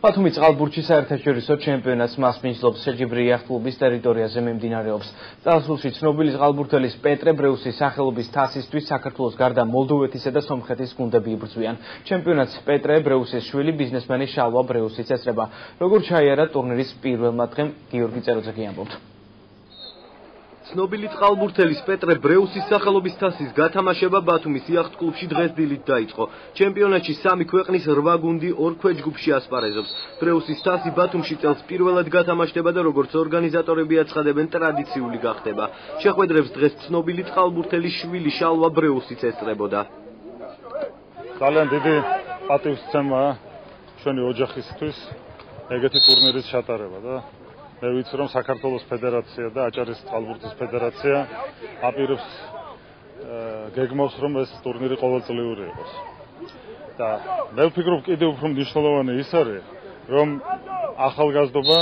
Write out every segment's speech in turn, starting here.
ბათუმის წყალბურთში საერთაშორისო ჩემპიონატს მასპინძლობს შეჯიბრი იახტ-კლუბის ტერიტორიაზე მიმდინარეობს. წარსულში ცნობილი წყალბურთელის პეტრე ბრეუსის სახელობის თასისთვის საქართველოს გარდა მოლდოვეთისა და სომხეთის გუნდები იბრძვიან. ჩემპიონატს პეტრე ბრეუსის შვილი ბიზნესმენი შალვა ბრეუსიც ესწრება. როგორც ჩაიარა ტურნირის პირველმა დღემ, გიორგი წეროძე ამბობთ. ცნობილი წყალბურთელის პეტრე ბრეუსის სახელობის თასის გათამაშება ბათუმის იახტ-კლუბში დღეს დილით დაიწყო. ჩემპიონატში 3 ქვეყნის 8 გუნდი 2 ქვეჯგუფში ასპარეზობს. ბრეუსის თასი ბათუმში წელს პირველად გათამაშდება და როგორც ორგანიზატორები აცხადებენ, ტრადიციული გახდება. შეხვედრებს დღეს ცნობილი წყალბურთელის შვილი შალვა ბრეუსიც ესწრებოდა. ძალიან დიდი პატივისცემაა ჩვენი ოჯახისთვის ეგეთი ტურნირის ჩატარება და მე ვიცი რომ საქართველოს ფედერაცია და აჭარის წყალბურთის ფედერაცია აპირებს გეგმავს რომ ეს ტურნირი ყოველწლიური იყოს. და მე ვფიქრობ კიდევ უფრო მნიშვნელოვანი ის არის რომ ახალგაზრდობა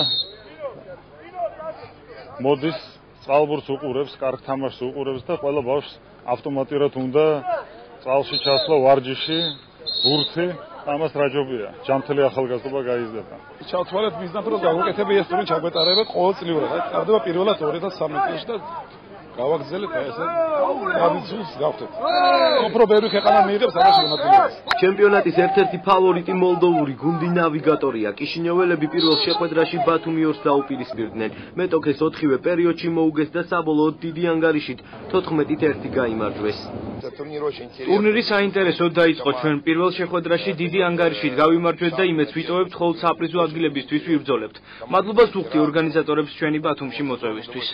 მოდის წყალბურთს უყურებს, კარგ თამაშს უყურებს და ყველა ბავშვს ავტომატურად უნდა წყალში ჩასვლა, ვარჯიში, ბურთი ამას რაჯობია. ჯანმრთელი ახალგაზრდობა გაიზრდება. ჩავთვალეთ მიზნად რომ გავუკეთებია ეს ტურნირი ჩაგვეტარებათ ყოველწლიურად. წავდება პირველად 2013 წელს და გავაგრძელეთ ესე ტრადიციულს გავხდეთ. უფრო ბევრი ქვეყანა მიიღებს ამაში მონაწილეობას. ჩემპიონატის ერთ-ერთი ფავორიტი მოლდოვური გუნდი ნავიგატორია. კიშინიოველები პირველ შეხვედრაში ბათუმი 2-ს დაუპირისპირდნენ. მეტოქეს 4-ვე პერიოდში მოუგეს და საბოლოოდ დიდი ანგარიშით 14-1 გაიმარჯვეს. ტურნირი საინტერესოდ დაიწყო. ჩვენ პირველ შეხვედრაში დიდი ანგარიშით გავიმარჯვეთ და იმედს ვიტოვებთ ხოლ საპრიზო ადგილებისთვის ვიბრძოლებთ. მადლობას ვუხდი ორგანიზატორებს ჩვენი ბათუმში მოწვევისთვის.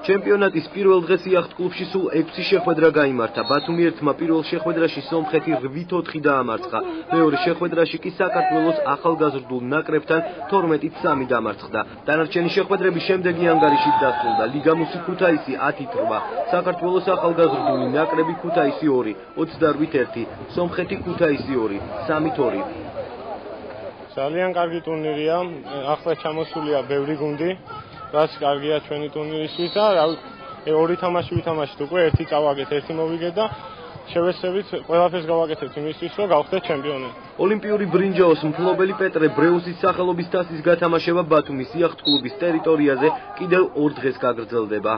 ჩემპიონატის პირველ დღეს იახტ-კლუბში სულ 6 შეხვედრა გაიმართა. ბათუმი ერთმა პირველ შეხვედრაში სომხეთი 8-4 დაამარცხა. მეორე შეხვედრაში კი საქართველოს ახალგაზრდულ ნაკრებთან 12-3 დამარცხდა. დანარჩენი შეხვედრები შემდეგი ანგარიშით დასრულდა. ლიგამუსი ქუთაისი 10-8, საქართველოს ახალგაზრდული ნაკრები ქუთაისი 2, 28-1, სომხეთი ქუთაისი 2, 3-2. ძალიან კარგი ტურნირია, ახლა ჩამოსულია ბევრი გუნდი. რაც კარგია ჩვენი ტურნირისთვის და ორი თამაში ვითამაშეთ უკვე, ერთი წავაგეთ, ერთი მოვიგეთ და შევეცდებით ყველაფერს გავაკეთებთ იმისთვის, რომ გავხდეთ ჩემპიონი. ოლიმპიური ბრინჯაოს მფლობელი პეტრე ბრეუსის სახელობის თასის გათამაშება ბათუმის იახტ-კლუბის ტერიტორიაზე კიდევ 2 დღეს გაგრძელდება.